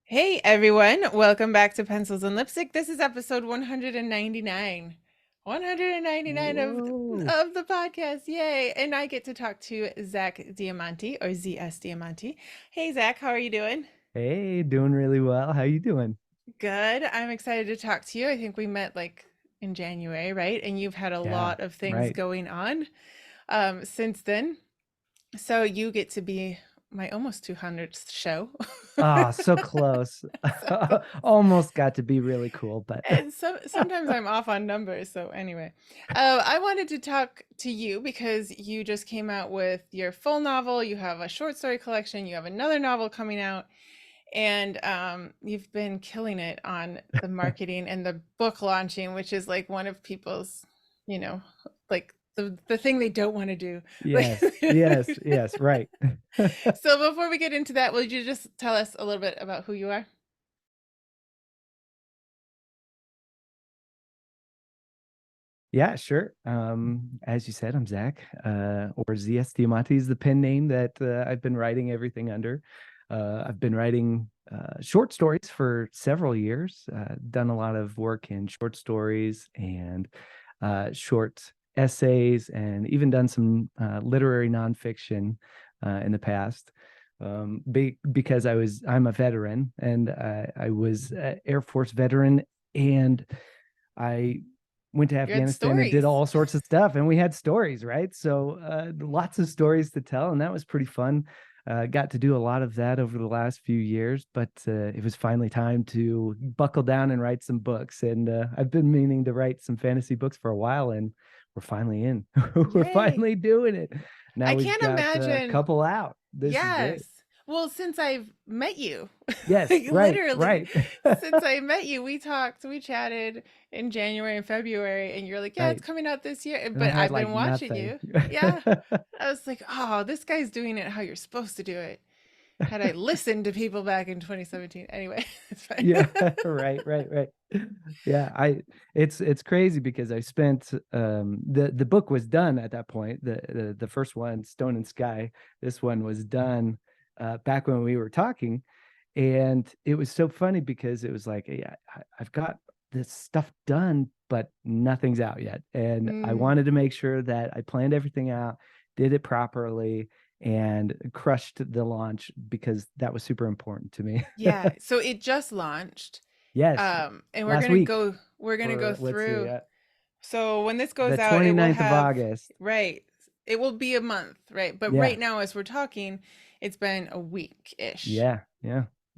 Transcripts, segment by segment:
Hey everyone, welcome back to Pencils and Lipstick. This is episode 199. 199 Whoa. of the podcast. Yay. And I get to talk to Zach Diamanti or ZS Diamanti. Hey Zach, how are you doing? Hey, doing really well. How you doing? Good. I'm excited to talk to you. I think we met like in January, right? And you've had a Yeah, lot of things right. going on since then. So you get to be my almost 200th show. Ah, so close. So Almost got to be really cool, but and sometimes I'm off on numbers. So anyway, I wanted to talk to you because you just came out with your full novel. You have a short story collection. You have another novel coming out, and you've been killing it on the marketing and the book launching, which is like one of people's, you know, like the thing they don't want to do. Like, yes, right. so before we get into that, will you just tell us a little bit about who you are? Yeah, sure. As you said, I'm Zach, or ZS Diamanti is the pen name that I've been writing everything under. I've been writing short stories for several years, done a lot of work in short stories and short essays, and even done some literary nonfiction in the past. Because I'm a veteran, and I was an Air Force veteran, and I went to You had Afghanistan and did stories. all sorts of stuff, and we had stories, right? So lots of stories to tell, and that was pretty fun. Got to do a lot of that over the last few years, but it was finally time to buckle down and write some books. And I've been meaning to write some fantasy books for a while, and we're finally in. We're Yay. finally doing it. Now I we've can't got a imagine. couple out. This is Yes. great. Well, since I've met you, Yes, like right, literally, right, since I met you, we talked, we chatted in January and February, and you're like, yeah, it's right. coming out this year. And I But had I've like been watching nothing. you. Yeah. I was like, oh, this guy's doing it how you're supposed to do it. Had I listened to people back in 2017. Anyway, it's fine. Yeah, right. Yeah, it's crazy because I spent the book was done at that point. The first one, Stone and Sky, this one was done back when we were talking. And it was so funny because it was like, yeah, I've got this stuff done, but nothing's out yet. And I Mm, wanted to make sure that I planned everything out, did it properly, and crushed the launch because that was super important to me. yeah. So it just launched. Yes, And last week, we're gonna go or let's see, through. So when this goes the out, it will 29th of have, August. right, it will be a month, right? But Yeah, right now, as we're talking, it's been a week-ish. yeah.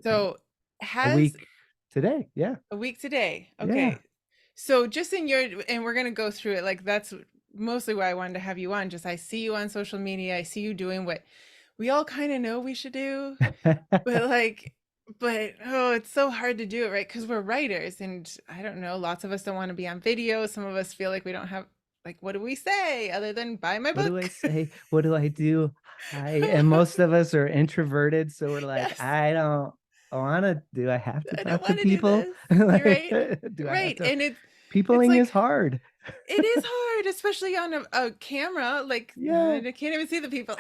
So A has week today. Yeah, a week today. yeah. Okay. So just in your, and we're gonna go through it. Like that's mostly why I wanted to have you on. Just I see you on social media. I see you doing what we all kind of know we should do, but like, but oh, it's so hard to do it, right? Because we're writers, and I don't know, lots of us don't want to be on video. Some of us feel like we don't have, like, what do we say other than buy my What do book? I say? What do I do? And most of us are introverted, so we're like, Yes, I don't want to. Do I have to I don't talk to want to do people? this. You're Like, right, do I have right, to? and it's Peopling is like hard. it is hard, especially on a camera. Like Yeah. I can't even see the people.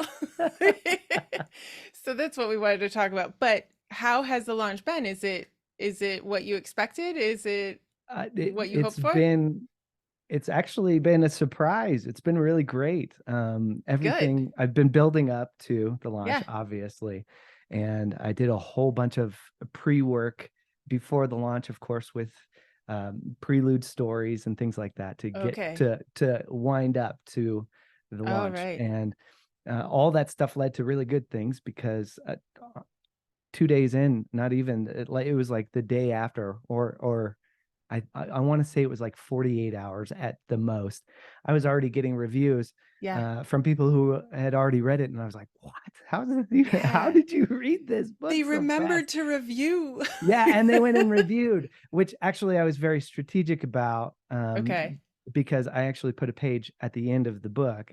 So that's what we wanted to talk about. But how has the launch been? Is it what you expected? Is it what you hoped for? It's actually been a surprise. It's been really great. Good. Everything I've been building up to the launch, Yeah. obviously, and I did a whole bunch of pre-work before the launch, of course, with prelude stories and things like that to get Okay. to wind up to the All launch. right. And all that stuff led to really good things because 2 days in, not even it was like the day after, or I want to say it was like 48 hours at the most. I was already getting reviews Yeah. from people who had already read it, and I was like, "What? How did even? How Yeah. did you read this They book so fast?" remembered to review. Yeah, and they went and reviewed, which actually I was very strategic about, Okay. because I actually put a page at the end of the book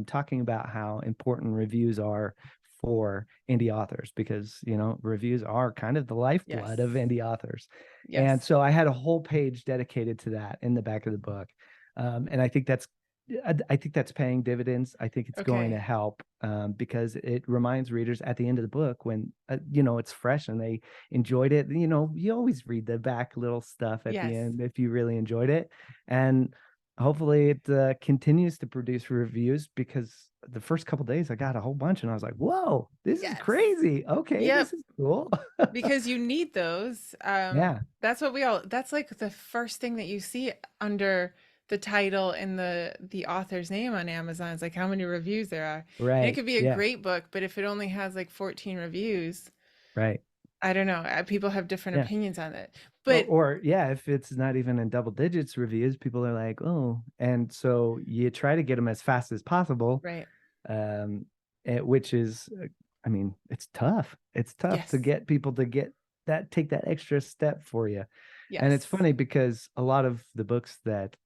talking about how important reviews are for indie authors, because reviews are kind of the lifeblood of Yes. indie authors. And Yes. so I had a whole page dedicated to that in the back of the book. And I think that's I think that's paying dividends. I think it's going to Okay. help because it reminds readers at the end of the book when you know it's fresh and they enjoyed it. You know, you always read the back little stuff at the Yes. end if you really enjoyed it, and hopefully it continues to produce reviews because the first couple days I got a whole bunch and I was like, "Whoa, this is Yes. crazy! Okay, Yep. this is cool." Because you need those. Yeah, That's what we all, that's like the first thing that you see under the title and the author's name on Amazon. It's like how many reviews there are. And it right. could be a Yeah, great book, but if it only has like 14 reviews, right. I don't know. People have different Yeah. opinions on it. Or, But or yeah, if it's not even in double digits reviews, people are like, oh, and so you try to get them as fast as possible, right. um, which is, I mean, it's tough. It's tough to Yes. get people to get that, take that extra step for you. And it's Yes. funny because a lot of the books that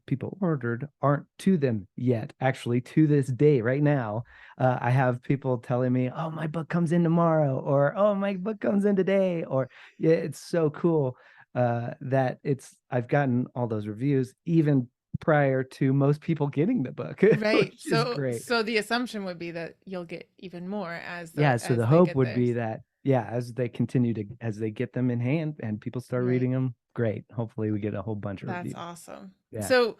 people ordered aren't to them yet. Actually, to this day, right now, I have people telling me, "Oh, my book comes in tomorrow," or "Oh, my book comes in today," or yeah, it's so cool that it's I've gotten all those reviews even prior to most people getting the book, Right. which is So great. so the assumption would be that you'll get even more Yeah, so as the they hope get would be theirs. that yeah, as they continue to as they get them in hand and people start Right. reading them, great. Hopefully, we get a whole bunch of That's reviews. awesome. Yeah, So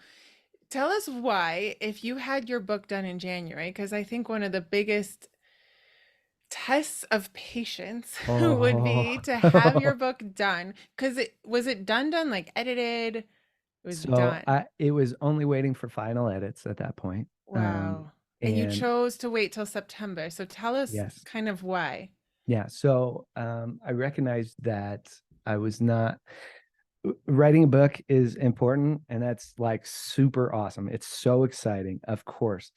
tell us why, if you had your book done in January, because I think one of the biggest tests of patience would be oh. to have your book done. Because it was it done like edited? It was So done. it was only waiting for final edits at that point. Wow. And you And chose to wait till September. So tell us yes, kind of why. yeah. So I recognized that I was not writing a book is important and that's like super awesome. It's so exciting, of course.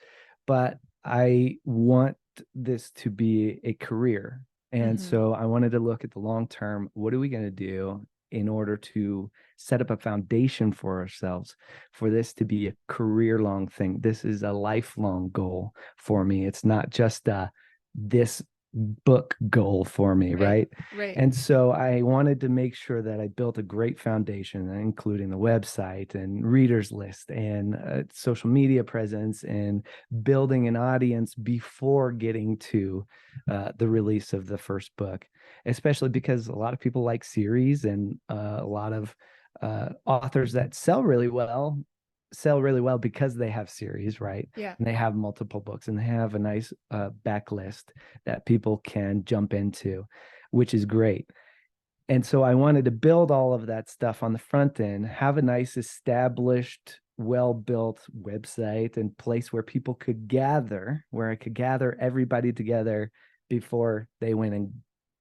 But I want this to be a career. And Mm-hmm. so I wanted to look at the long term. What are we going to do in order to set up a foundation for ourselves for this to be a career long thing? This is a lifelong goal for me. It's not just this book goal for me, Right. right? Right. And so I wanted to make sure that I built a great foundation, including the website and readers list and social media presence and building an audience before getting to the release of the first book, especially because a lot of people like series and a lot of authors that sell really well because they have series, right? Yeah. And they have multiple books and they have a nice backlist that people can jump into, which is great. And so I wanted to build all of that stuff on the front end, have a nice established, well built website and place where people could gather, where I could gather everybody together before they went and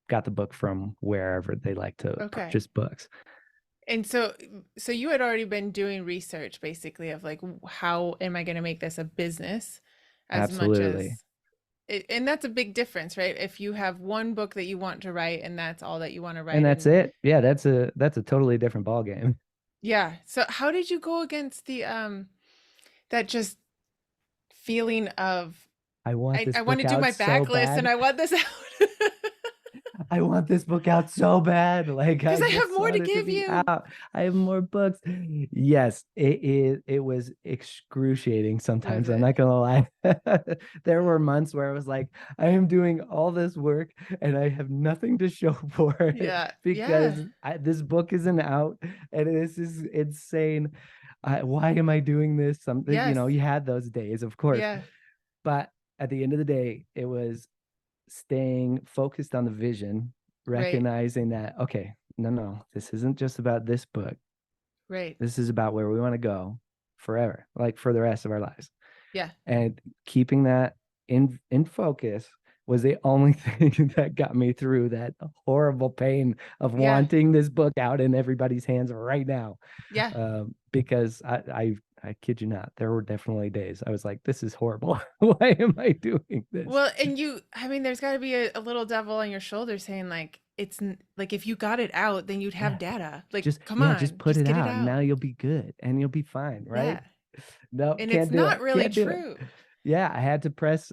got the book from wherever they like to Okay. purchase books. And so so you had already been doing research basically of like how am I going to make this a business as much Absolutely. as and that's a big difference, right? If you have one book that you want to write and that's all that you want to And write that's and it. Yeah, that's a totally different ball game. yeah. So how did you go against the that just feeling of I want this I want book to do out my so backlist and bad. I want this out I want this book out so bad. Like because I I have just more to want it to give be you. out. I have more books. Yes, it was excruciating Was sometimes. I'm it? not gonna lie. There were months where I was like, I am doing all this work and I have nothing to show for it Yeah. Yeah. because this book isn't out and this is insane. Why am I doing this? Something, you Yes. know, you had those days, of course. Yeah. But at the end of the day, it was staying focused on the vision, Right. recognizing that, okay, no, this isn't just about this book. Right. This is about where we want to go forever, like for the rest of our lives. Yeah. And keeping that in focus was the only thing that got me through that horrible pain of Yeah. wanting this book out in everybody's hands right now. Yeah. Because I kid you not, there were definitely days I was like, this is horrible. Why am I doing this? Well, and you, I mean, there's got to be a little devil on your shoulder saying like, like if you got it out, then you'd have Yeah, data. Like, come just on, put just it get it out and now out. you'll be good and you'll be fine, right? Yeah. No, And it's can't do not it. really Can't do it. true. Yeah, I had to press,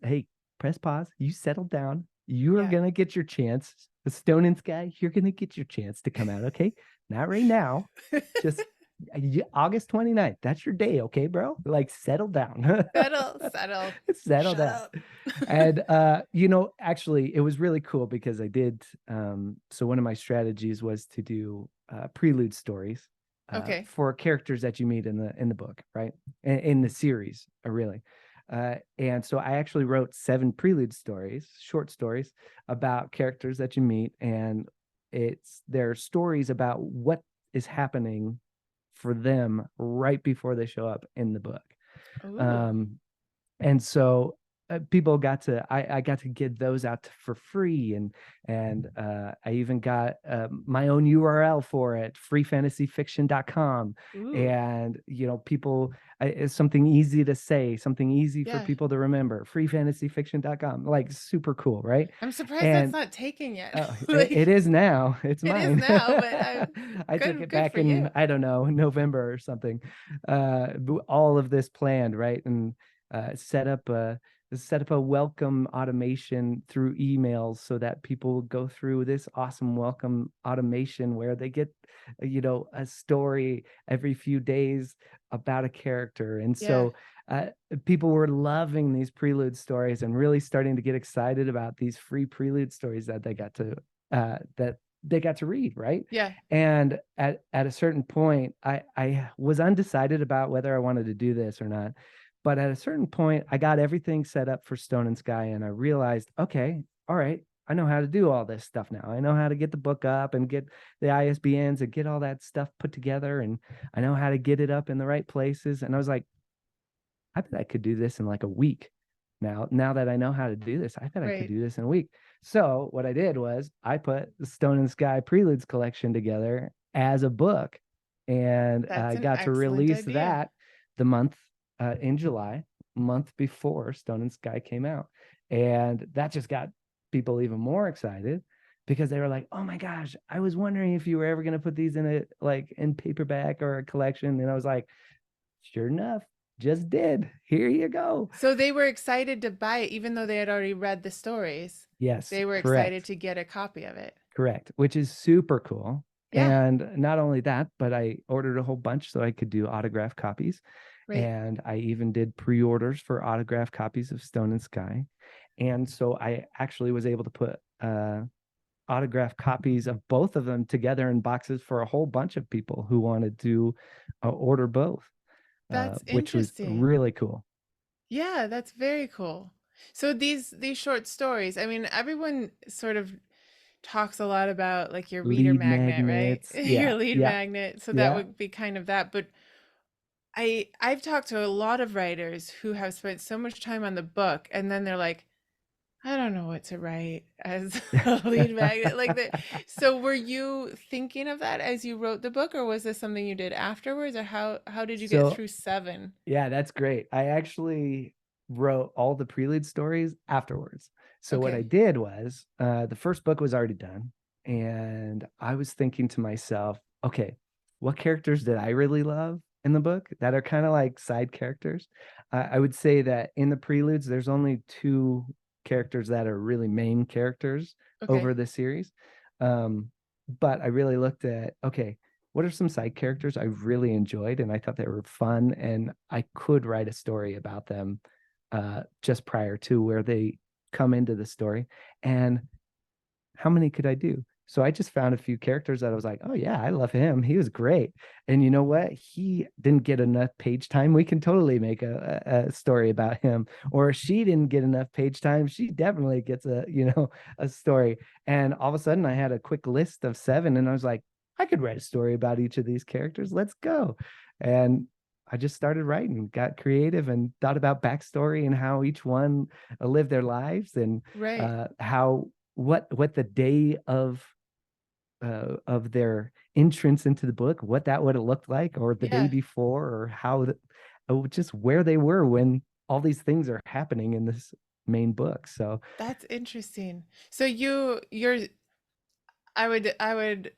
hey, press pause. You settle down. You are Yeah. gonna get your chance. The Stone and Sky, you're gonna get your chance to come out, okay? Not right now. Just August 29th. That's your day, okay, bro? Like settle down. Settle, settle. Settle Shut down. up. And actually it was really cool because I did so one of my strategies was to do prelude stories Okay. for characters that you meet in the book, right? In the series, really. And so I actually wrote 7 prelude stories, short stories about characters that you meet, and they're stories about what is happening for them right before they show up in the book. Ooh. Um, and so people got to I got to get those out for free, and I even got my own URL for it, freefantasyfiction.com. Ooh. And people, it's something easy to say, something easy for Yeah. people to remember, freefantasyfiction.com, like super cool, right? I'm surprised that's And not taken yet. it Like is now. It's it is mine. now, but I I took good it good back for in, you. I don't know, November or something. All of this planned, right? And set up a welcome automation through emails so that people go through this awesome welcome automation where they get a story every few days about a character. And Yeah. so uh, people were loving these prelude stories and really starting to get excited about these free prelude stories that they got to read, right? Yeah. And at a certain point, I was undecided about whether I wanted to do this or not. But at a certain point, I got everything set up for Stone and Sky, and I realized, okay, all right, I know how to do all this stuff now. I know how to get the book up and get the ISBNs and get all that stuff put together, and I know how to get it up in the right places. And I was like, I bet I could do this in like a week. Now that I know how to do this, I bet I could Right. do this in a week. So what I did was I put the Stone and Sky Preludes collection together as a book, and That's I an got to excellent release idea. that the month in July, month before Stone and Sky came out, and that just got people even more excited because they were like, "Oh my gosh, I was wondering if you were ever going to put these in a like in paperback or a collection," and I was like, "Sure enough, just did. Here you go." So they were excited to buy it even though they had already read the stories. Yes, They were excited correct. to get a copy of it. Correct, which is super cool. Yeah. And not only that, but I ordered a whole bunch so I could do autograph copies. Right. And I even did pre-orders for autograph copies of Stone and Sky. And so I actually was able to put autograph copies of both of them together in boxes for a whole bunch of people who wanted to order both, That's which was interesting. really cool. Yeah, that's very cool. So these short stories, I mean, everyone sort of talks a lot about like your reader Lead magnet, right? magnets. Your Yeah, lead yeah, magnet. So that yeah. would be kind of that. But I've talked to a lot of writers who have spent so much time on the book and then they're like, I don't know what to write as a lead magnet like that. So were you thinking of that as you wrote the book, or was this something you did afterwards, or how did you get So through 7? yeah, that's great. I actually wrote all the prelude stories afterwards. So what I Okay. did was the first book was already done, and I was thinking to myself, okay, what characters did I really love in the book that are kind of like side characters? I would say that in the preludes, there's only 2 characters that are really main characters over Okay. the series. But I really looked at, okay, what are some side characters I really enjoyed and I thought they were fun and I could write a story about them just prior to where they come into the story. And how many could I do? So I just found a few characters that I was like, oh yeah, I love him. He was great. And you know what? He didn't get enough page time. We can totally make a story about him. Or she didn't get enough page time. She definitely gets a story. And all of a sudden I had a quick list of 7 and I was like, I could write a story about each of these characters. Let's go. And I just started writing, got creative and thought about backstory and how each one lived their lives and Right. how what the day of their entrance into the book, what that would have looked like, or the day Yeah. before, or just where they were when all these things are happening in this main book. So That's interesting. So you're I would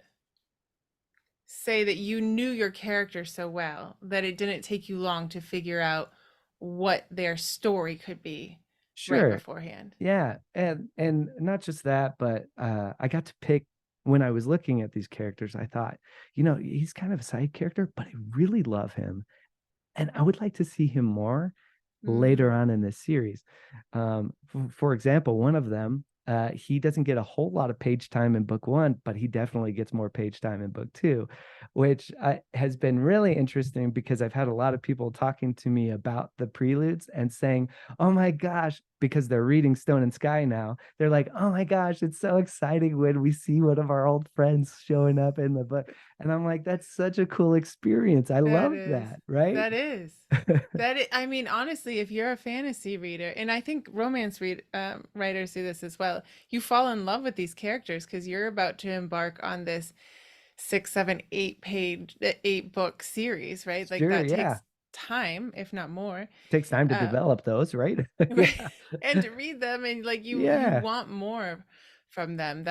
say that you knew your character so well that it didn't take you long to figure out what their story could be right sure, beforehand. yeah, and not just that, but I got to pick when I was looking at these characters, I thought, he's kind of a side character, but I really love him. And I would like to see him more later Mm, on in this series. For example, one of them, he doesn't get a whole lot of page time in book one, but he definitely gets more page time in book two, which has been really interesting because I've had a lot of people talking to me about the preludes and saying, oh my gosh, because they're reading Stone and Sky now. They're like, oh my gosh, it's so exciting when we see one of our old friends showing up in the book. And I'm like, that's such a cool experience. I that love is. that, right? That is. I mean, honestly, if you're a fantasy reader, and I think writers do this as well, you fall in love with these characters because you're about to embark on this 8 book series, right? Like Sure, that yeah. takes time, if not more. Takes time to Uh, develop those, right? right. Yeah. And to read them and like you Yeah. want more from them.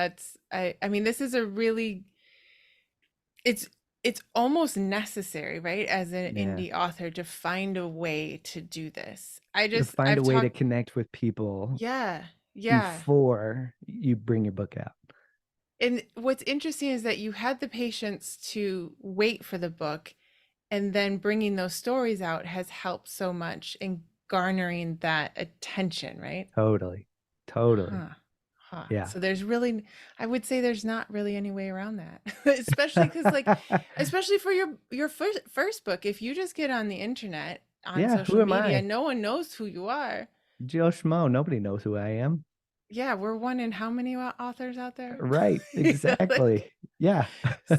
I mean, this is a really it's it's almost necessary, right, as an Yeah. indie author to find a way to do this. To find a I've way to talked connect with people yeah, yeah. before you bring your book out. And what's interesting is that you had the patience to wait for the book, and then bringing those stories out has helped so much in garnering that attention, right? Totally. Totally. Huh. Huh. Yeah. So there's really, I would say there's not really any way around that. Especially because like, especially for your first book, if you just get on the internet, on Yeah. Who social am media, I? no one knows who you are. Joe Schmo. Nobody knows who I am. Yeah, we're one in how many authors out there? Right. Like, Exactly. Yeah.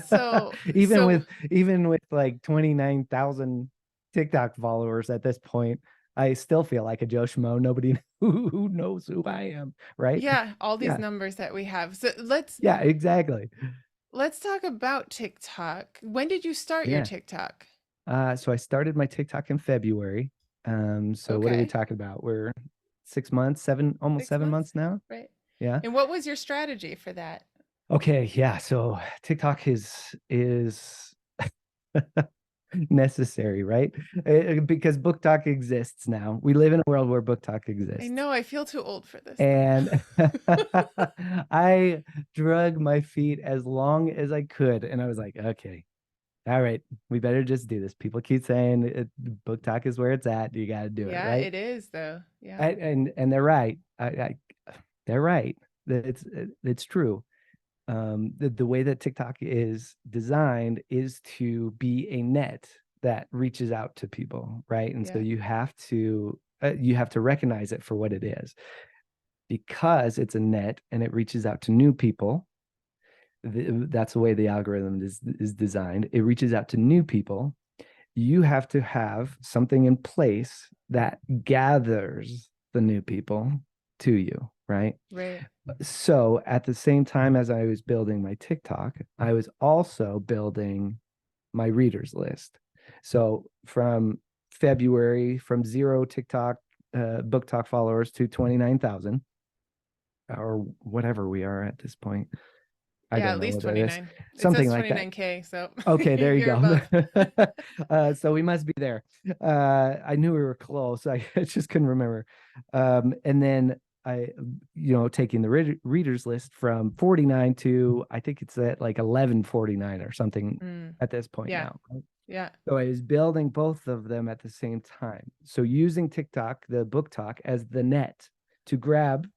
so even so with even with like 29,000 TikTok followers at this point, I still feel like a Joe Schmo. Nobody who knows who I am, right? yeah, all these Yeah. numbers that we have. So let's Yeah, exactly. let's talk about TikTok. When did you start your Yeah. TikTok? So I started my TikTok in February. So what are we Okay. talking about? We're 6 months, almost 6 seven months, months now. right? Yeah. And what was your strategy for that? Okay. Yeah. So TikTok is necessary, right? Because Book Talk exists now. We live in a world where Book Talk I exists. know I feel too old for this though. And I drug my feet as long as I could. And I was like, okay, all right, we better just do this. People keep saying Book Talk is where it's at. You got to do it, Yeah, right? it is though. Yeah. And they're right. They're right. It's true. The way that TikTok is designed is to be a net that reaches out to people, right? And so Yeah. you have to recognize it for what it is. Because it's a net and it reaches out to new people. That's the way the algorithm is designed. It reaches out to new people. You have to have something in place that gathers the new people to you, right? Right. So at the same time as I was building my TikTok, I was also building my readers list. So from February, from zero TikTok book talk followers to 29,000 or whatever we are at this point. I Yeah, don't at know least what that is. 29. It Something says like that. 29K, so Okay, there you you're go. above. So we must be there. I knew we were close. I just couldn't remember. And then taking the readers list from 49 to I think it's at like 1149 or something Mm, at this point yeah. now. Yeah. So I was building both of them at the same time. So using TikTok, the book talk, as the net to grab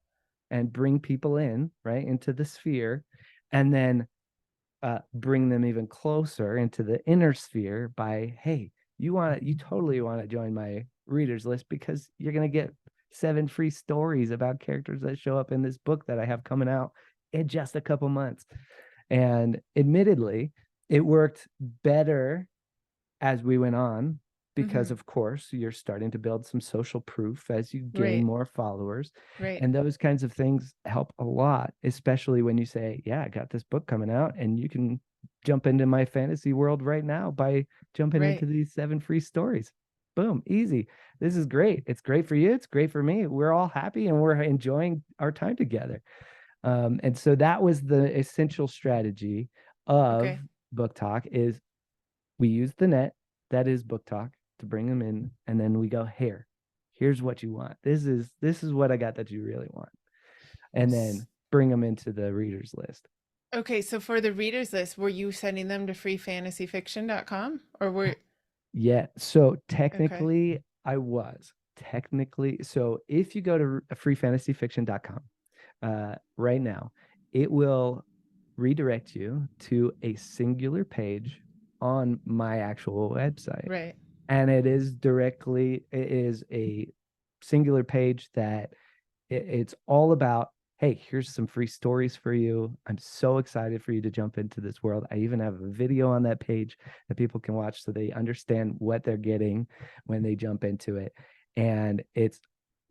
and bring people in, right, into the sphere, and then bring them even closer into the inner sphere by, hey, you totally want to join my readers list because you're going to get 7 free stories about characters that show up in this book that I have coming out in just a couple months. And admittedly, it worked better as we went on because Hmm. of course you're starting to build some social proof as you gain Right. more followers, Right. and those kinds of things help a lot, especially when you say, yeah, I got this book coming out and you can jump into my fantasy world right now by jumping into Right. these 7 free stories. Boom, easy. This is great. It's great for you, it's great for me. We're all happy and we're enjoying our time together. And so that was the essential strategy of Okay. book talk. Is we use the net that is book talk to bring them in, and then we go, here's what you want. This is what I got that you really want, and S- then bring them into the readers list. Okay, so for the readers list, were you sending them to freefantasyfiction.com or were Yeah. So okay, technically, I was. Technically, so if you go to freefantasyfiction.com right now, it will redirect you to a singular page on my actual website. right. And it is a singular page that it's all about, hey, here's some free stories for you. I'm so excited for you to jump into this world. I even have a video on that page that people can watch so they understand what they're getting when they jump into it. And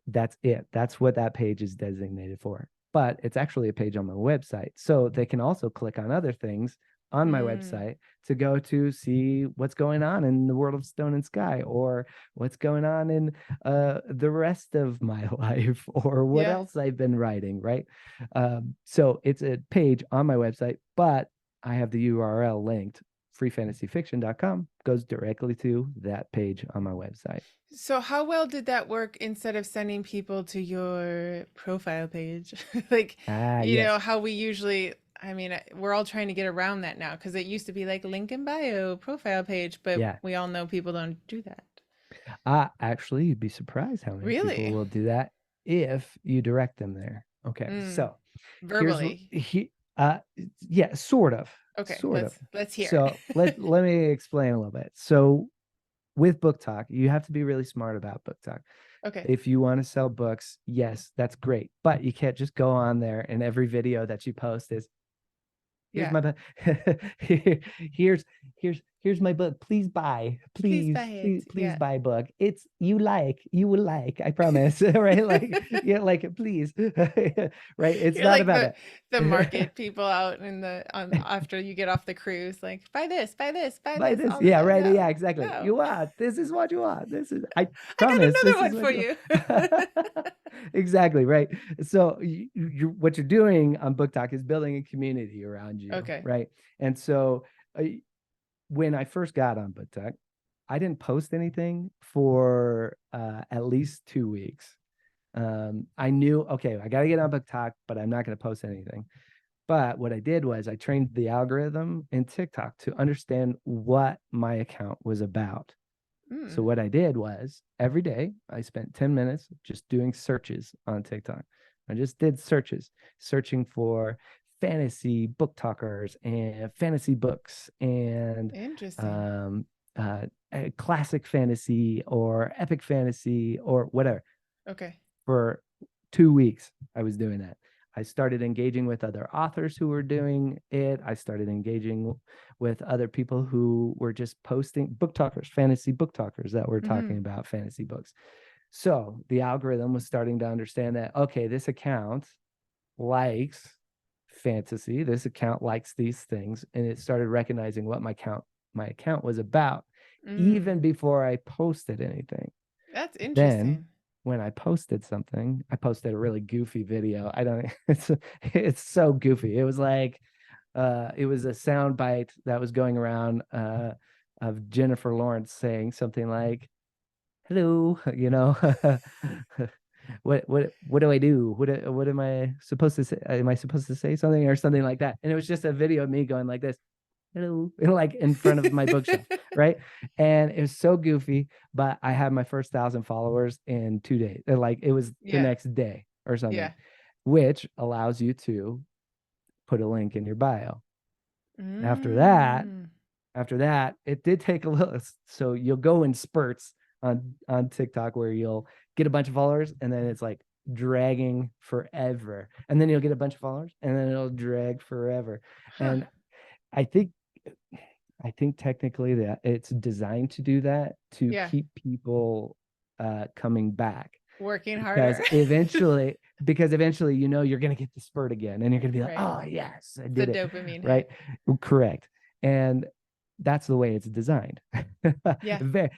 that's it. That's what that page is designated for. But it's actually a page on my website. So they can also click on other things on my Mm, website to go to see what's going on in the world of Stone and Sky, or what's going on in the rest of my life, or what yeah. else I've been writing, right? So it's a page on my website, but I have the URL linked. Freefantasyfiction.com goes directly to that page on my website. So how well did that work instead of sending people to your profile page? Like, Ah, you know, yes. how we usually, I mean, we're all trying to get around that now because it used to be like link in bio, profile page, but Yeah. we all know people don't do that. Actually, you'd be surprised how many people Really? will do that if you direct them there. Okay, Mm, so here's what verbally. yeah, sort of, Okay, sort of. let's hear So it. let me explain a little bit. So with book talk, you have to be really smart about book talk. Okay. If you want to sell books, yes, that's great, but you can't just go on there and every video that you post is, here's Yeah. my book. here's here's my book. Please buy. Please buy it. Please Yeah. buy a book. It's you will like, I promise. Right? Like, yeah, like please. Right? It's You're not like about the that. market people out in the on after you get off the cruise, like buy this, buy this, buy Buy this, this. all of Yeah, it. right. No, Yeah, exactly. no. You want. This is what you want. This is, I I promise, got this another is one what for you you. want. Exactly, right. So what you're doing on book talk is building a community around you, Okay. right? And so uh, when I first got on book talk, I didn't post anything for at least 2 weeks. I knew, okay, I got to get on book talk, but I'm not going to post anything. But what I did was I trained the algorithm in TikTok to understand what my account was about. So Mm, what I did was every day I spent 10 minutes just doing searches on TikTok. I just did searches, searching for fantasy book talkers and fantasy books and interesting. um, classic fantasy or epic fantasy or whatever. Okay. For 2 weeks, I was doing that. I started engaging with other authors who were doing it. I started engaging with other people who were just posting book talkers, fantasy book talkers that were talking Hmm. about fantasy books. So the algorithm was starting to understand that, okay, this account likes fantasy. This account likes these things. And it started recognizing what my account was about Mm, even before I posted anything. that's Then interesting. when I posted something, I posted a really goofy video. I don't it's so goofy. It was like it was a sound bite that was going around of Jennifer Lawrence saying something like, hello, what do I do? What am I supposed to say? Am I supposed to say something or something like that? And it was just a video of me going like this, hello, like in front of my bookshelf, right? And it was so goofy, but I had my first 1,000 followers in 2 days. Like it was the Yeah. next day or something, Yeah. which allows you to put a link in your bio. After that, Mm. after that, it did take a little. So you'll go in spurts on TikTok where you'll get a bunch of followers and then it's like dragging forever, and then you'll get a bunch of followers and then it'll drag forever. Huh. And I think I think technically that it's designed to do that to Yeah. keep people coming back Working because harder. eventually you're going to get the spurt again and you're going to be like, Right. oh yes, I The did it, dopamine right? hit. Correct. And that's the way it's designed. Yeah.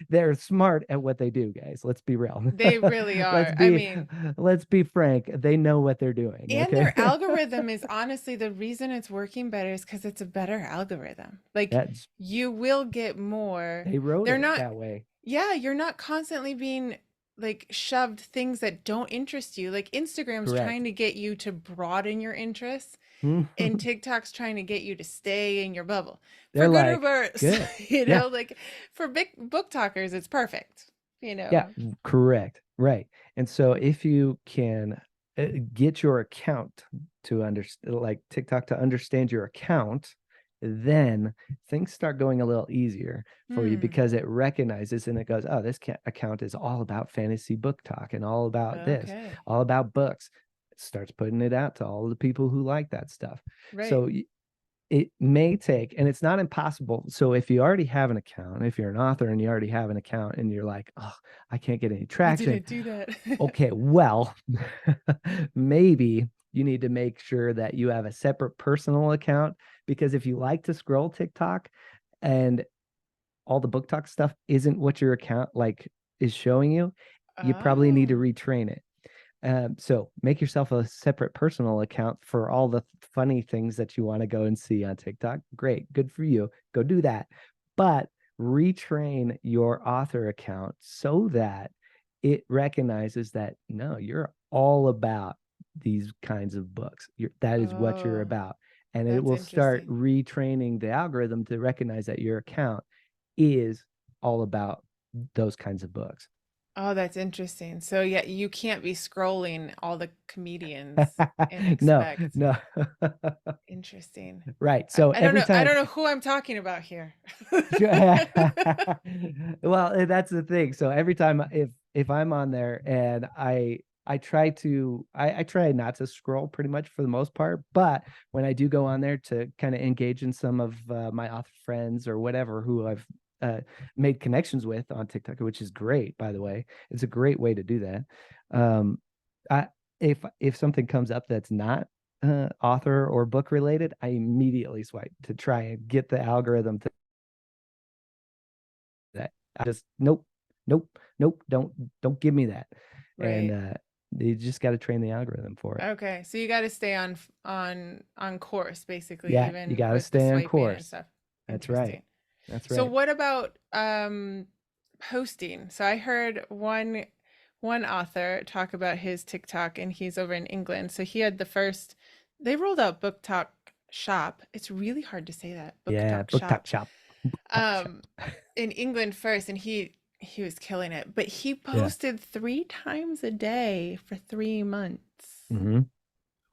They're smart at what they do, guys. Let's be real. They really let's are. I be mean, let's be frank. They know what they're doing. and Okay. their algorithm is honestly the reason it's working better is because it's a better algorithm. Like That's you will get more. They wrote They're it not, that way. yeah, you're not constantly being like shoved things that don't interest you. Like Instagram's Correct. trying to get you to broaden your interests, and TikTok's trying to get you to stay in your bubble. For They're good or like, worse, good. Yeah. like for big book talkers, it's perfect, Yeah, correct. Right. And so if you can get your account to understand, like TikTok to understand your account, then things start going a little easier for you Hmm. because it recognizes and it goes, oh, this account is all about fantasy book talk and all about this, Okay. all about books. It starts putting it out to all the people who like that stuff. Right. So it may take, and it's not impossible. So if you already have an account, if you're an author and you already have an account and you're like, oh, I can't get any I traction. didn't do that. Okay, well, maybe you need to make sure that you have a separate personal account because if you like to scroll TikTok and all the book talk stuff isn't what your account like is showing you, you probably need to Oh. retrain it. So make yourself a separate personal account for all the funny things that you want to go and see on TikTok. Great, good for you. Go do that. But retrain your author account so that it recognizes that no, you're all about these kinds of books. That is what you're Oh, about. And it that's will start interesting. retraining the algorithm to recognize that your account is all about those kinds of books. Oh, that's interesting. So yeah, you can't be scrolling all the comedians and No, expect. no. Interesting. Right. I, So I don't every know. I time, don't know who I'm talking about here. well, that's the thing. So every time if I'm on there and I try to I try not to scroll pretty much for the most part, but when I do go on there to kind of engage in some of my author friends or whatever who I've uh, made connections with on TikTok, which is great, by the way. It's a great way to do that. Um, I if something comes up that's not author or book related, I immediately swipe to try and get the algorithm to that. I just nope, nope, nope, don't give me that. And Right. you just got to train the algorithm for it. Okay. So you got to stay on course basically, Yeah, you even got to with the stay on swiping and course. stuff. That's right. Interesting. That's So right. what about posting? So I heard one author talk about his TikTok, and he's over in England. So he had the first, they rolled out Book Talk Shop. It's really hard to say that. Book Yeah, Talk book talk Shop. shop. Book talk shop. Um in England first, and he was killing it. But he Yeah. posted 3 times a day for 3 months. Hmm.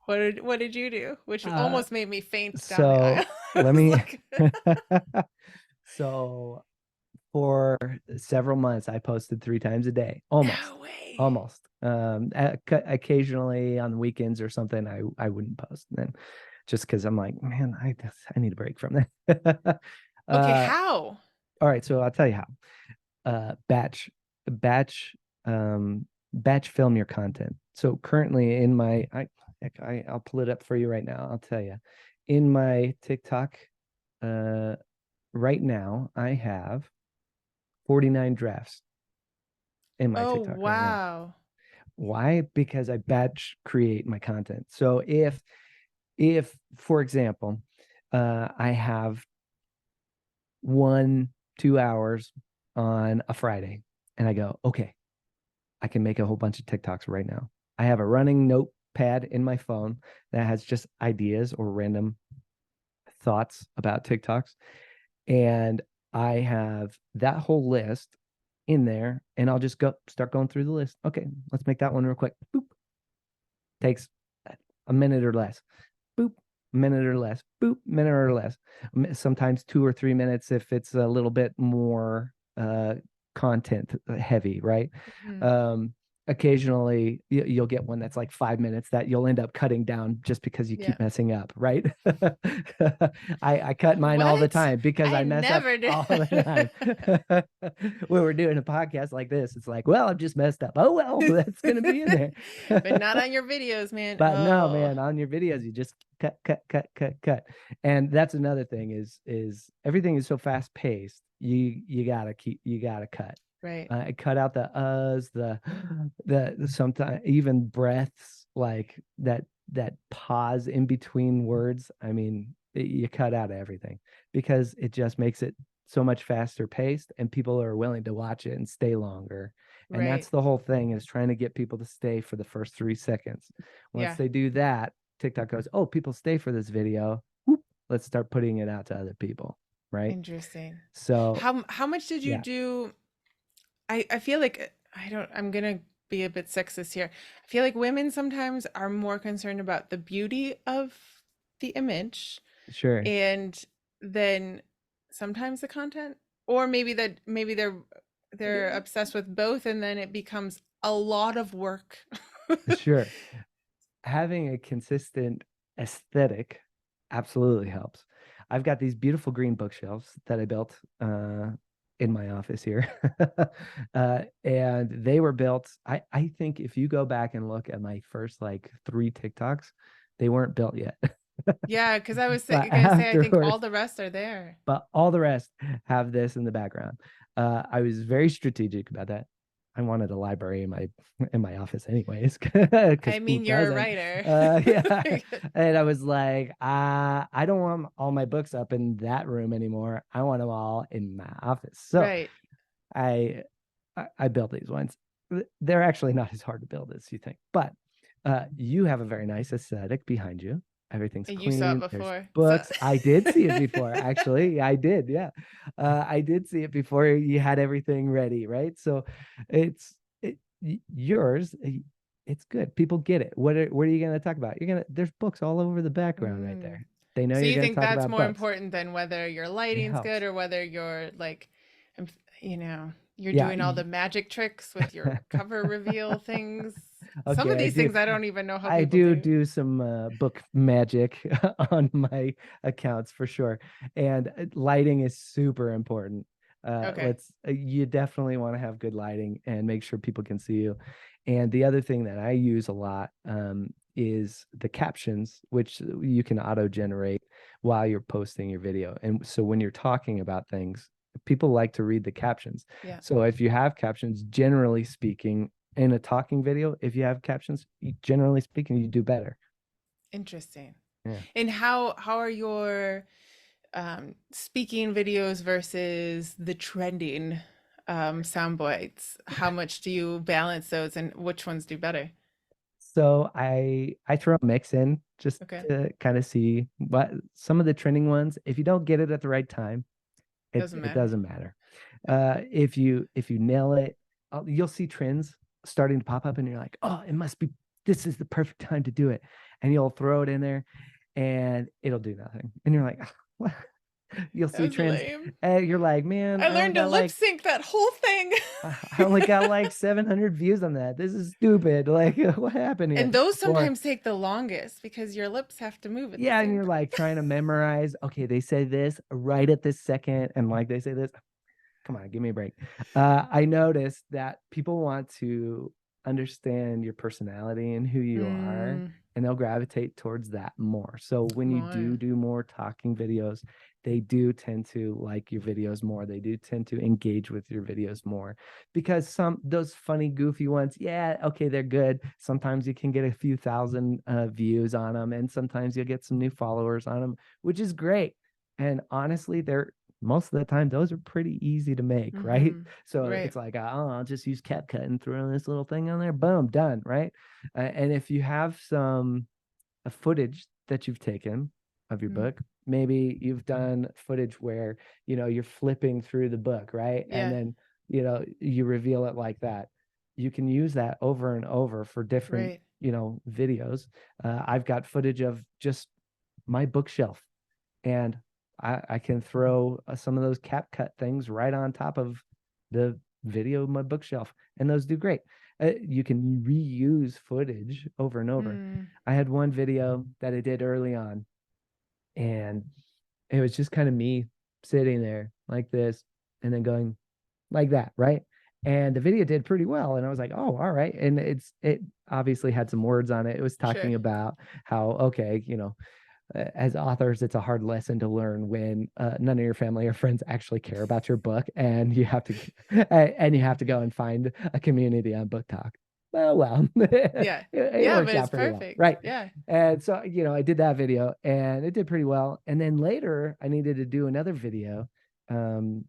What did you do? Which Uh, almost made me faint down the so aisle. I let was me. like, So for several months, I posted 3 times a day, almost, no way. almost. Occasionally on the weekends or something, I wouldn't post then, just because I'm like, man, I need a break from that. Okay, uh, how? all right, so I'll tell you how. Batch, batch, batch film your content. So currently in my, I'll pull it up for you right now. I'll tell you, in my TikTok, uh, right now I have 49 drafts in my Oh, TikTok right now. wow. Why? Because I batch create my content. So if for example, I have 1 2 hours on a Friday and I go, okay, I can make a whole bunch of TikToks right now. I have a running notepad in my phone that has just ideas or random thoughts about TikToks. And I have that whole list in there and I'll just go start going through the list. Okay, let's make that one real quick. Boop. Takes a minute or less. Boop, minute or less. Boop, minute or less. Sometimes 2 or 3 minutes if it's a little bit more content heavy, right? Mhm. Um, Occasionally you'll get one that's like 5 minutes that you'll end up cutting down just because you Yeah. keep messing up, right? I cut mine all the What? time because I I mess up never did. all the time. When we're doing a podcast like this, it's like, well, I've just messed up. Oh well, that's gonna be in there. But not on your videos, man. But no, Oh, man, on your videos, you just cut, cut, cut, cut, cut. And that's another thing is everything is so fast paced. You gotta cut. right. Cut out the uhs, the sometimes even breaths like that pause in between words. I mean, you cut out everything because it just makes it so much faster paced and people are willing to watch it and stay longer. And Right. that's the whole thing, is trying to get people to stay for the first 3 seconds. Once Yeah. they do that, TikTok goes, oh, people stay for this video. Whoop, let's start putting it out to other people. Right. Interesting. So How much did you yeah, do? I feel like I'm gonna be a bit sexist here. I feel like women sometimes are more concerned about the beauty of the image sure. and then sometimes the content, or maybe they're obsessed with both and then it becomes a lot of work. Sure. Having a consistent aesthetic absolutely helps. I've got these beautiful green bookshelves that I built in my office here. And they were built. I think if you go back and look at my first like 3 TikToks, they weren't built yet. Yeah, because I was But gonna say I think all afterwards, the rest are there. but all the rest have this in the background. I was very strategic about that. I wanted a library in my office anyways, because I who mean, you're a doesn't? writer. Yeah. And I was like, I don't want all my books up in that room anymore. I want them all in my office. So Right. I I built these ones. They're actually not as hard to build as you think, but you have a very nice aesthetic behind you. Everything's And you saw it clean. There's before. So books. I did see it before, actually. I did, yeah. I did see it before you had everything ready, right? So yours. It's good. People get it. What are you going to talk about? There's books all over the background right mm. there. They know So you're you going to think talk that's about more books. important than whether your It lighting's good helps. or whether you're like, um, you know, you're Yeah. doing all the magic tricks with your cover reveal things. Some of Okay, these things I don't even know how I people do do. do some book magic on my accounts for sure. And lighting is super important. Okay. You definitely want to have good lighting and make sure people can see you. And the other thing that I use a lot is the captions, which you can auto generate while you're posting your video. And so when you're talking about things, people like to read the captions. Yeah. So if you have captions, generally speaking, in a talking video, if you have captions, generally speaking, you do better. Interesting. Yeah. And how are your speaking videos versus the trending sound bites? How much do you balance those and which ones do better? So I throw a mix in just Okay. to kind of see what some of the trending ones. If you don't get it at the right time, Doesn't it matter. doesn't matter. If you nail it, you'll see trends starting to pop up, and you're like, oh, it must be this is the perfect time to do it, and you'll throw it in there, and it'll do nothing, and you're like, what? You'll That see was trends, lame. and you're like, man, I learned to lip sync that whole thing. I only got like 700 views on that. This is stupid. Like, what happened here? And those Or sometimes take the longest because your lips have to move at the yeah, and same you're like trying to memorize. Okay, they say this right at this second, and like they say this. Come on, give me a break. I noticed that people want to understand your personality and who you are, time. and they'll gravitate towards that more. So when you More. do more talking videos, they do tend to like your videos more. They do tend to engage with your videos more because those funny, goofy ones, yeah, okay, they're good. Sometimes you can get a few thousand views on them, and sometimes you'll get some new followers on them, which is great. And honestly, they're most of the time those are pretty easy to make, right? Mm-hmm. So Right. it's like, oh, I'll just use CapCut and throw this little thing on there, boom, done, right? And if you have some footage that you've taken of your Mm. book, maybe you've done footage where you're flipping through the book, right? And Yeah. then you reveal it like that. You can use that over and over for different Right. videos. I've got footage of just my bookshelf, and I can throw some of those cap cut things right on top of the video of my bookshelf, and those do great. You can reuse footage over and over. Mm. I had one video that I did early on, and it was just kind of me sitting there like this and then going like that, right? And the video did pretty well. And I was like, oh, all right. And it obviously had some words on it. It was Sure. talking about how, okay, as authors, it's a hard lesson to learn when none of your family or friends actually care about your book, and you have to go and find a community on Book Talk. Well, Yeah. it Yeah, but works it's out pretty well, perfect. right? Yeah. And so I did that video, and it did pretty well. And then later, I needed to do another video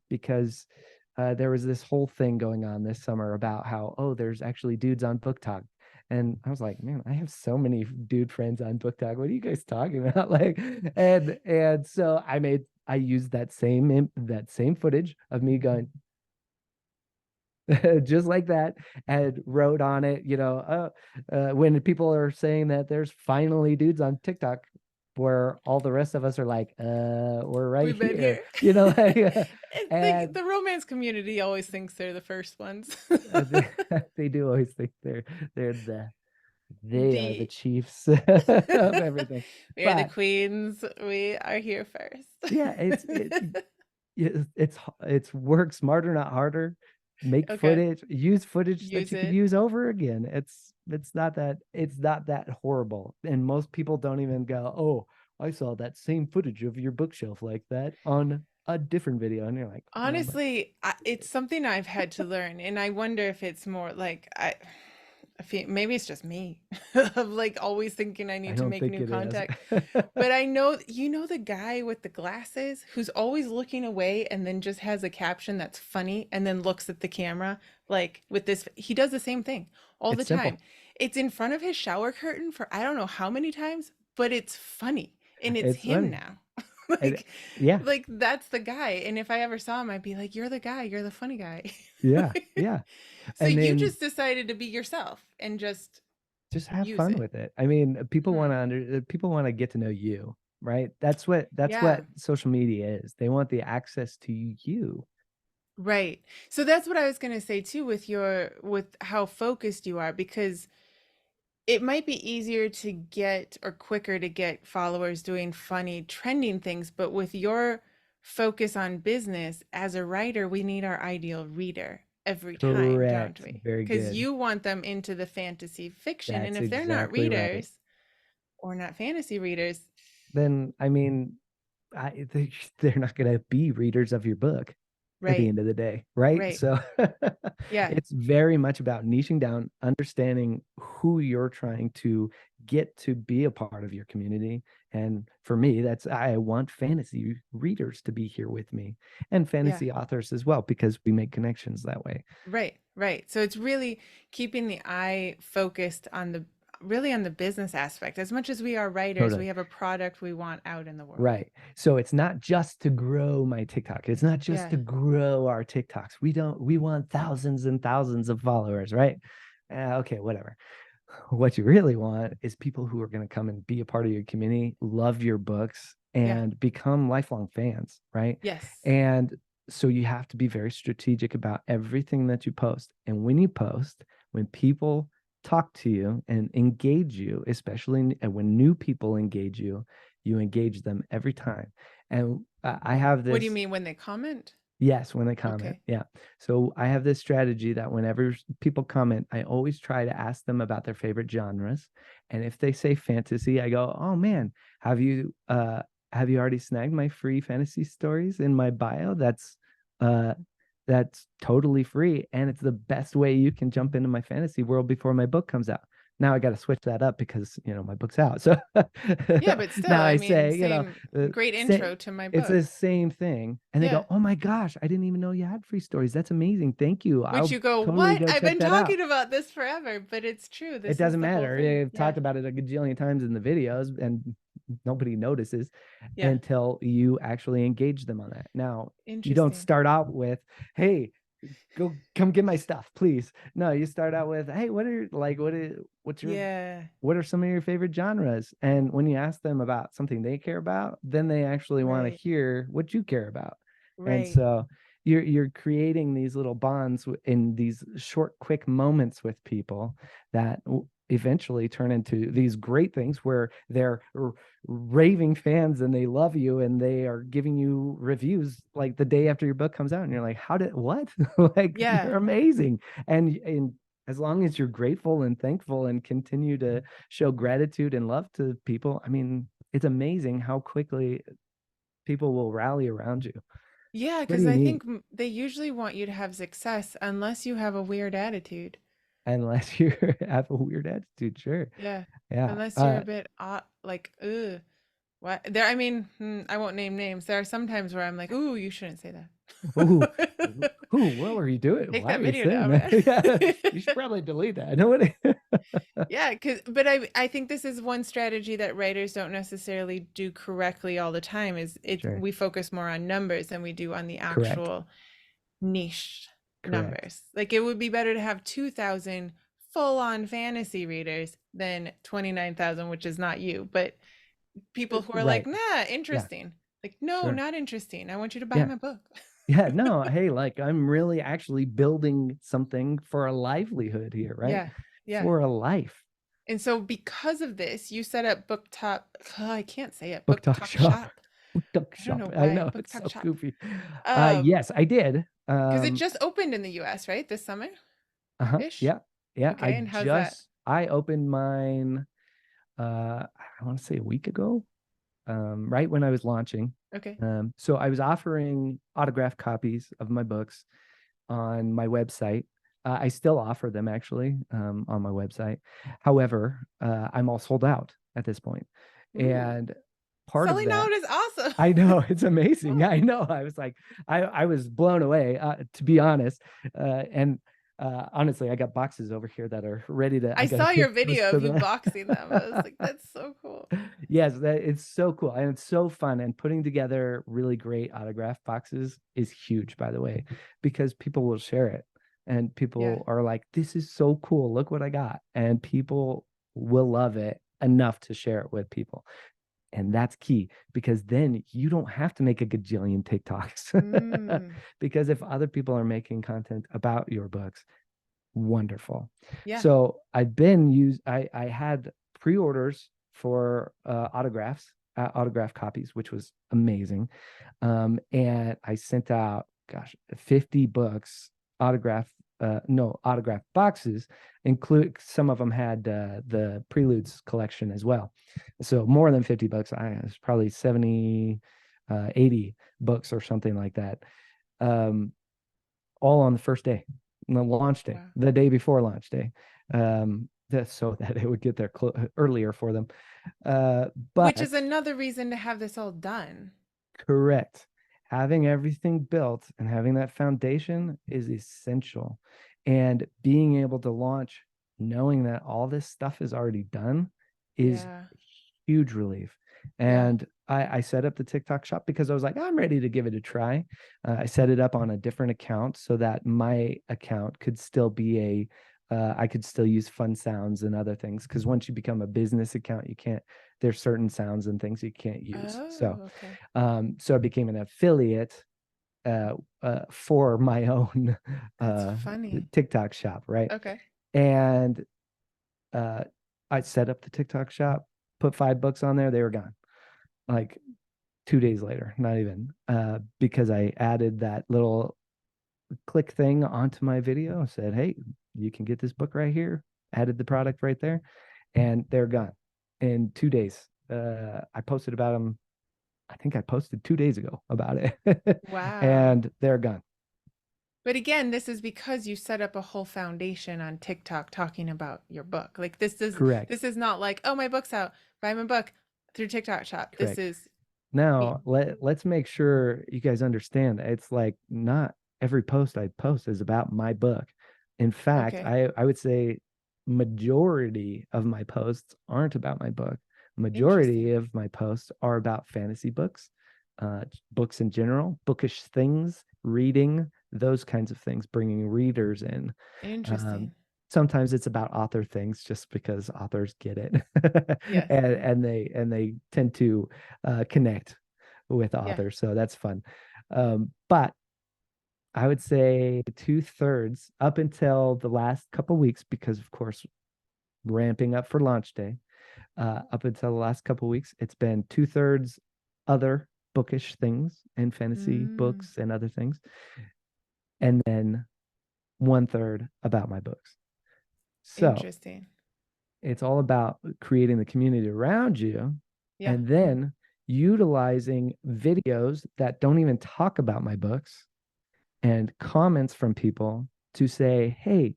because there was this whole thing going on this summer about how, oh, there's actually dudes on Book Talk. And I was like, man, I have so many dude friends on Book Talk. What are you guys talking about? Like, and so I used that same footage of me going just like that, and wrote on it, when people are saying that there's finally dudes on TikTok, where all the rest of us are like, we're right We've been here, here. like, It's like and the romance community always thinks they're the first ones. they, they do always think they're they are the The chiefs of everything. we are the But queens. We are here first. yeah, it's work smarter, not harder. Make Okay. footage, use footage that Use you could it. use over again. It's not that horrible. And most people don't even go, "Oh, I saw that same footage of your bookshelf like that on a different video." And you're like, "No, but Honestly, it's something I've had to learn, and I wonder if it's more like I feel maybe it's just me of like always thinking I I need to don't make think new it is." contact. But I know, you know, the guy with the glasses who's always looking away and then just has a caption that's funny and then looks at the camera like with this. He does the same thing all the It's time. simple. It's in front of his shower curtain for I don't know how many times, but it's funny and it's It's him funny. now. And Like, yeah, like that's the guy. And if I ever saw him, I'd be like, "You're the guy. You're the funny guy." yeah, yeah. So And you then just decided to be yourself and just have use fun it. with it. I mean, Hmm. people want to get to know you, right? That's Yeah, what social media is. They want the access to you. right. So that's what I was going to say too with how focused you are, because it might be easier to get or quicker to get followers doing funny trending things, but with your focus on business as a writer, we need our ideal reader every time, don't Correct. we? Very Because good. you want them into the fantasy fiction, and That's if they're not exactly right. readers or not fantasy readers, Then I mean, they're not going to be readers of your book at the right, end of the day, right? right, So yeah, it's very much about niching down, understanding who you're trying to get to be a part of your community. And for me, that's I want fantasy readers to be here with me, and yeah. fantasy authors as well, because we make connections that way. Right, right. So it's really keeping the eye focused on the really on the business aspect. As much as we are writers, we Totally. have a product we want out in the world. Right. So it's not just to grow my TikTok. It's not just Yeah, to grow our TikToks. We want thousands and thousands of followers, right? Okay, whatever. What you really want is people who are going to come and be a part of your community, love your books, yeah, and become lifelong fans, right? yes, And so you have to be very strategic about everything that you post. And when you post, when people talk to you and engage you, especially when new people engage you, you engage them every time. And I have what do you this. mean when they comment? Yes, when they comment. Okay. Yeah. So I have this strategy that whenever people comment, I always try to ask them about their favorite genres. And if they say fantasy, I go, "Oh man, have you already snagged my free fantasy stories in my bio? Uh that's totally free, and it's the best way you can jump into my fantasy world before my book comes out." Now I got to switch that up because, my book's out. So Yeah, but still, now I I mean, say, same great say intro to my it's the book. same thing. And they Yeah. go, "Oh my gosh, I didn't even know you had free stories. That's amazing. Thank you. Which I'll you go, totally "What? go I've check been that out." talking about this forever, but it's true. It This is doesn't the whole matter. thing." I've Yeah. talked about it a gajillion times in the videos, and nobody notices Yeah. until you actually engage them on that. Now, you don't Interesting. start out with, "Hey, go come get my stuff, please." No, you start out with, "Hey, Yeah. what are some of your favorite genres?" And when you ask them about something they care about, then they actually want to Right. hear what you care about. And Right. so you're creating these little bonds in these short, quick moments with people that eventually turn into these great things where they're raving fans and they love you and they are giving you reviews like the day after your book comes out, and you're like, "How did what?" Like, Yeah. you're amazing. And as long as you're grateful and thankful and continue to show gratitude and love to people, I mean, it's amazing how quickly people will rally around you. Yeah, It's because pretty I neat. think they usually want you to have success unless you have a weird attitude. Unless you have a weird attitude, sure. Yeah. Yeah. Unless you're a bit odd, like, ugh. What? There, I mean, I won't name names. There are some times where I'm like, ooh, you shouldn't say that. Ooh, ooh, what were you doing? Take Why that were you video saying down, that? man. Yeah, you should probably delete that. Nobody. Yeah, but I think this is one strategy that writers don't necessarily do correctly all the time is Sure. we focus more on numbers than we do on the Correct. actual niche Correct. numbers. Like it would be better to have 2,000 full-on fantasy readers than 29,000, which is not you, but people who are like, Right. "Nah, Yeah. interesting." Like, "No, Sure. not interesting. I want you to buy Yeah. my book." Yeah. No, hey, like I'm really actually building something for a livelihood here, right? Yeah. Yeah. For a life. And so because of this, you set up I can't say it, Book Book talk Talk shop. Shop. Book talk I don't shop. know I why, know Book it's Talk so Shop. goofy. Um, Yes, I did. because it just opened in the US, right? This summer Uh-huh. ish. Yeah. Yeah. Okay, and how's that? I opened mine I want to say a week ago, right when I was launching. Okay. So I was offering autographed copies of my books on my website. I still offer them actually on my website. However, I'm all sold out at this point. Ooh, And part of selling that, out is awesome. I know it's amazing. I know. I was like, I was blown away, to be honest. And honestly, I got boxes over here that are ready to. I I got to saw give your those video to of you the. boxing them. I was like, that's so cool. Yes, that it's so cool and it's so fun. And putting together really great autograph boxes is huge, by the way, because people will share it and Yeah. people are like, "This is so cool. Look what I got," and people will love it enough to share it with people. And that's key because then you don't have to make a gajillion TikToks Mm, because if other people are making content about your books, wonderful. yeah. So I had pre-orders for autograph copies, which was amazing. And I sent out, gosh, 50 books, autograph, no, autograph boxes, include some of them had the Preludes collection as well. So more than 50 books. It's probably 70, 80 books or something like that. Um, all on the first day, the launch day, Wow. the day before launch day, so that it would get there earlier for them. Which But is another reason to have this all done. correct, having everything built and having that foundation is essential. And being able to launch, knowing that all this stuff is already done, is Yeah. huge relief. Yeah. And I set up the TikTok shop because I was like, I'm ready to give it a try. I set it up on a different account so that my account could still be I could still use fun sounds and other things. Because once you become a business account, you can't, there's certain sounds and things you can't use. Oh, okay. So I became an affiliate for my own That's uh, funny. TikTok shop, right? Okay. And uh, I set up the TikTok shop, put 5 books on there, they were gone. Like 2 days later, not even, because I added that little click thing onto my video, said, "Hey, you can get this book right here." Added the product right there, and they're gone in 2 days. I posted about them. I think I posted 2 days ago about it, Wow. and they're gone. But again, this is because you set up a whole foundation on TikTok talking about your book. Like Correct. this is not like, oh, my book's out, buy my book through TikTok shop. This Correct. is me. Now let's make sure you guys understand. It's like not every post I post is about my book. In fact, Okay. I would say majority of my posts aren't about my book. Majority Interesting. of my posts are about fantasy books, books in general, bookish things, reading, those kinds of things, bringing readers in. Um, Interesting. Sometimes it's about author things just because authors get it Yes. and they tend to connect with Yeah. authors, so that's fun. But I would say 2/3 up until the last couple weeks, because of course ramping up for launch day. Up until the last couple weeks, it's been 2/3 other bookish things and fantasy Mm, books and other things, and then 1/3 about my books. So interesting. it's all about creating the community around you Yeah. and then utilizing videos that don't even talk about my books and comments from people to say, "Hey,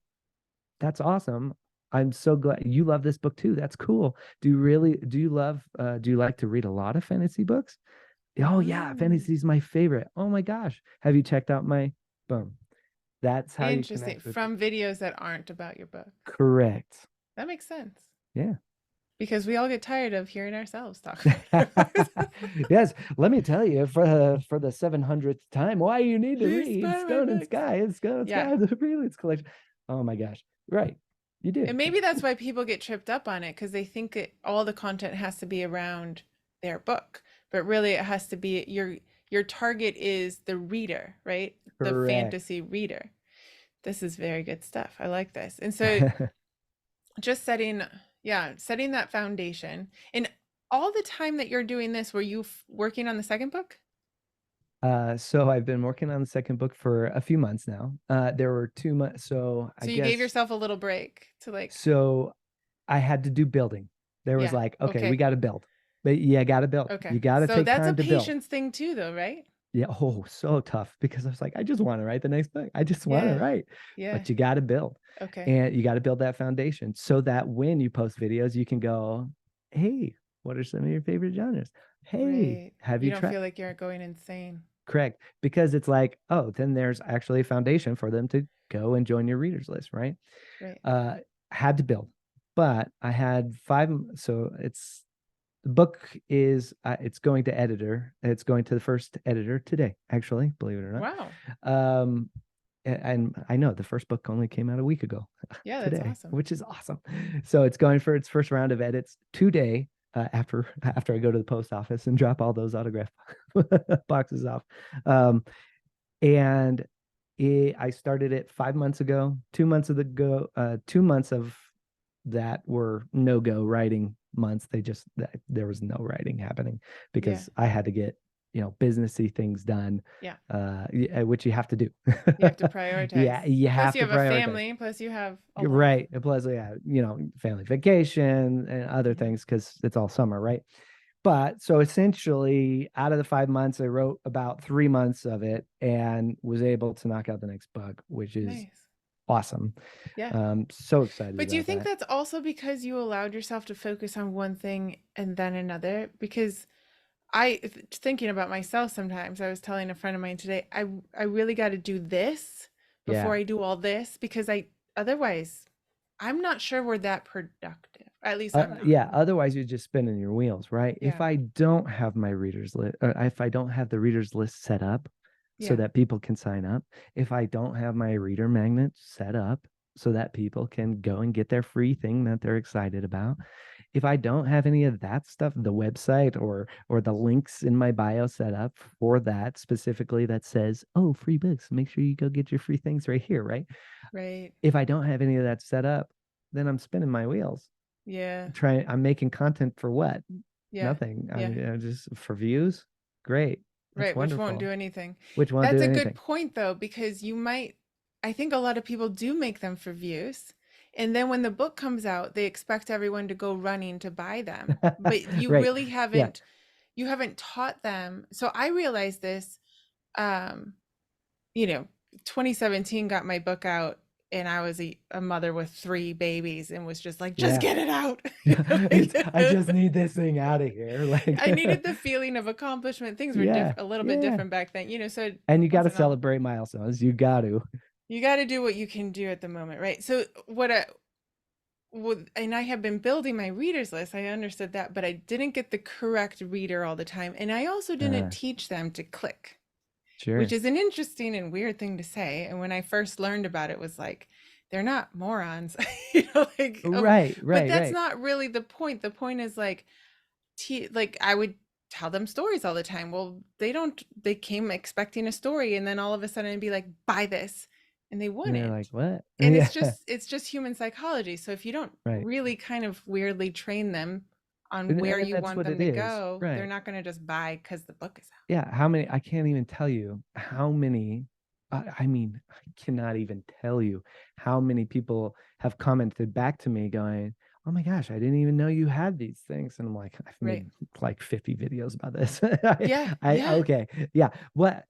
that's awesome. I'm so glad you love this book too. That's cool. Do you like to read a lot of fantasy books? Oh yeah, Mm, fantasy is my favorite. Oh my gosh. Have you checked out my boom? That's how you interesting. connect with me. From videos that aren't about your book. Correct. That makes sense Yeah. because we all get tired of hearing ourselves talk about our books. Yes, let me tell you for the 700th time why you need to Please read buy my Stone and books. Sky. It's Stone and Yeah. Sky, the Freelance collection. Oh my gosh. Right. You do. And maybe that's why people get tripped up on it because they think that all the content has to be around their book. But really it has to be your target is the reader, right? The Correct. fantasy reader. This is very good stuff. I like this. And so just setting, yeah, setting that foundation. And all the time that you're doing this, were you working on the second book? So I've been working on the second book for a few months now. There were 2 months, so I So you gave guess yourself a little break to like, so I had to do building. There was yeah, like, okay, we okay, got to build, but you got to build. okay. You got to So take that's a time to build. patience thing too, though, right? Yeah. Oh, so tough because I was like, I just want to write the next book. I just want to Yeah, write, yeah, but you got to build, okay, and you got to build that foundation so that when you post videos, you can go, hey, what are some of your favorite genres? Hey, right. have You you don't tried? feel like you're going insane. Correct. Because it's like, oh, then there's actually a foundation for them to go and join your readers list, right? Right. Uh, had to build, but I had five. So the book is it's going to editor. It's going to the first editor today, actually, believe it or Wow. not. And I know the first book only came out a week ago Yeah, that's today, awesome. which is awesome. So it's going for its first round of edits today. After I go to the post office and drop all those autograph boxes off, and I started it 5 months ago. 2 months of the go, 2 months of that were no go writing months. There was no writing happening Yeah, because I had to get businessy things done, yeah. which you have to do. You have to prioritize. Yeah, you Plus, have you to have a prioritize. family. Plus, you have a You're lot. right. And plus, yeah, family vacation and other Mhm. things because it's all summer, right? But so essentially, out of the 5 months, I wrote about 3 months of it and was able to knock out the next book, which is Nice. awesome. Yeah. So excited But do you about think that. that's also because you allowed yourself to focus on one thing and then another? Because thinking about myself sometimes, I was telling a friend of mine today, I really got to do this before Yeah. I do all this because otherwise I'm not sure we're that productive. At least I'm not. Yeah. Otherwise, you're just spinning your wheels, right? If Yeah. I don't have my readers list, or if I don't have the readers list set up so Yeah. that people can sign up, if I don't have my reader magnet set up so that people can go and get their free thing that they're excited about, if I don't have any of that stuff, the website or the links in my bio set up for that specifically that says, "Oh, free books, make sure you go get your free things right here," right? Right. If I don't have any of that set up, then I'm spinning my wheels. Yeah. I'm making content for what? Yeah. Nothing. I Yeah. mean, just for views. Great. That's Right, which won't wonderful. do anything. Which won't do That's a good anything. point though, because I think a lot of people do make them for views. And then when the book comes out, they expect everyone to go running to buy them. But Right. Yeah. you haven't taught them. So I realized this, um, you know, 2017 got my book out and I was a mother with 3 babies and was just like, just Yeah. get it out. I just need this thing out of here. Like, I needed the feeling of accomplishment. Things were yeah. a little bit Yeah. different back then, so it And you got to wasn't all. celebrate milestones. You got to. You got to do what you can do at the moment, right? So and I have been building my readers list. I understood that, but I didn't get the correct reader all the time, and I also didn't Uh, teach them to click, which sure. is an interesting and weird thing to say. And when I first learned about it, was like, they're not morons, Right. but Right. that's Right. not really the point. The point is like, like I would tell them stories all the time. Well, they came expecting a story and then all of a sudden I'd be like, buy this. And they And they're like, wouldn't. what? And Yeah. it's just human psychology. So if you don't Right. really kind of weirdly train them on where And you that's want what them it to is. go, they're Right. not going to just buy because the book is out. Yeah, how many? I can't even tell you how many. I mean, I cannot even tell you how many people have commented back to me going, "Oh my gosh, I didn't even know you had these things." And I'm like, I've Right. made like 50 videos about this. Yeah. Yeah. Okay, yeah. But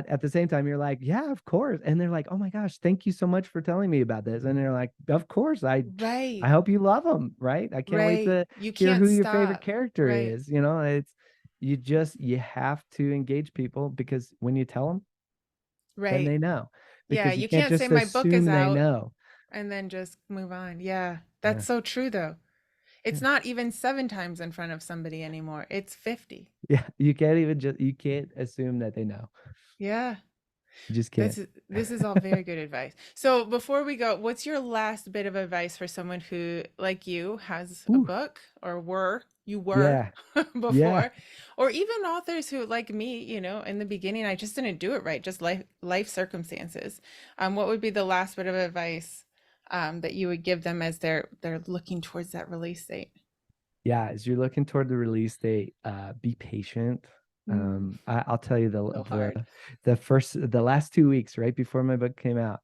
at the same time, you're like, yeah, of course. And they're like, oh my gosh, thank you so much for telling me about this. And they're like, of course, I Right. hope you love them, right? I can't wait Right. to You hear can't who your favorite stop. character Right. is. You know, you have to engage people, because when you tell them, then Right. they know, Yeah, because you you can't can't say just my book is assume they out know. and then just move on. Yeah, Yeah. that's so true though. It's Yeah. not even 7 times in front of somebody anymore. It's 50. Yeah. You can't assume that they know. Yeah. You just can't. This is all very good advice. So before we go, what's your last bit of advice for someone who, like you, has a Ooh, book or you were yeah. Yeah. before, or even authors who, like me, in the beginning, I just didn't do it right, just life circumstances. What would be the last bit of advice that you would give them as they're looking towards that release date? Yeah, as you're looking toward the release date, be patient. Mm, I'll tell you so hard. the last 2 weeks right before my book came out,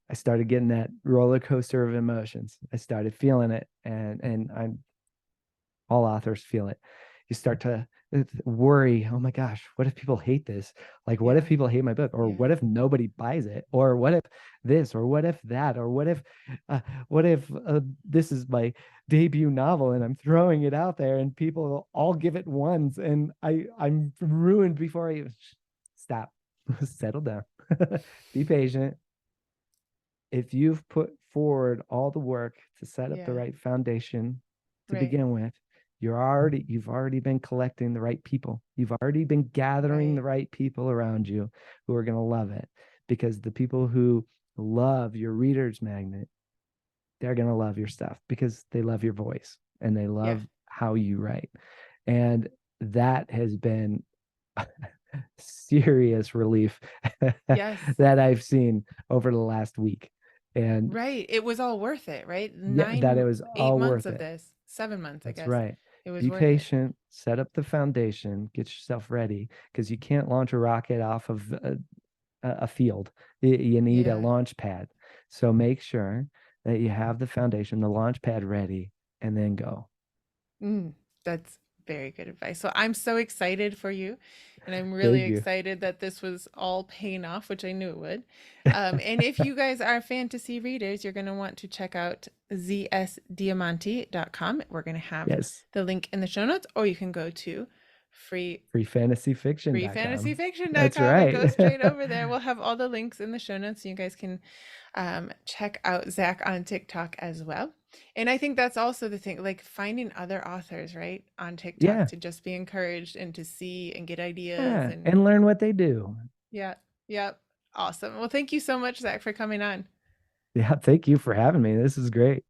I started getting that roller coaster of emotions. I started feeling it, and I'm all authors feel it. You start to worry, oh my gosh, what if people hate this? Like, what if Yeah. people hate my book? Or what Yeah. if nobody buys it? Or what if this? Or what if that? Or uh, what if this is my debut novel and I'm throwing it out there and people all give it ones and I'm ruined before I even stop. Settle down. Be patient. If you've put forward all the work to set up the Yeah. right foundation to Right. begin with, you've already been collecting the right people. You've already been gathering the Right. right people around you who are going to love it, because the people who love your reader's magnet, they're going to love your stuff because they love your voice and they Yeah. love how you write. And that has been serious relief Yes. that I've seen over the last week. And Right. It was all worth it, right? yeah, that it was Eight all months worth of it. this, 7 months, I That's guess. right. It was Be worth it. patient, set up the foundation, get yourself ready, because you can't launch a rocket off of a field. You need a Yeah. launch pad. So make sure that you have the foundation, the launch pad ready, and then go. Mm, that's very good advice. So I'm so excited for you, and I'm really Thank you. excited that this was all paying off, which I knew it would. And if you guys are fantasy readers, you're going to want to check out zsdiamanti.com. We're going to have Yes. the link in the show notes, or you can go to free Freefantasyfiction.com. That's freefantasyfiction.com and right. go straight over there. We'll have all the links in the show notes so you guys can check out Zach on TikTok as well. And I think that's also the thing, like finding other authors, right, on TikTok Yeah. to just be encouraged and to see and get ideas. Yeah. And And learn what they do. yeah, yeah, awesome. Well, thank you so much, Zach, for coming on. Yeah. Thank you for having me. This is great.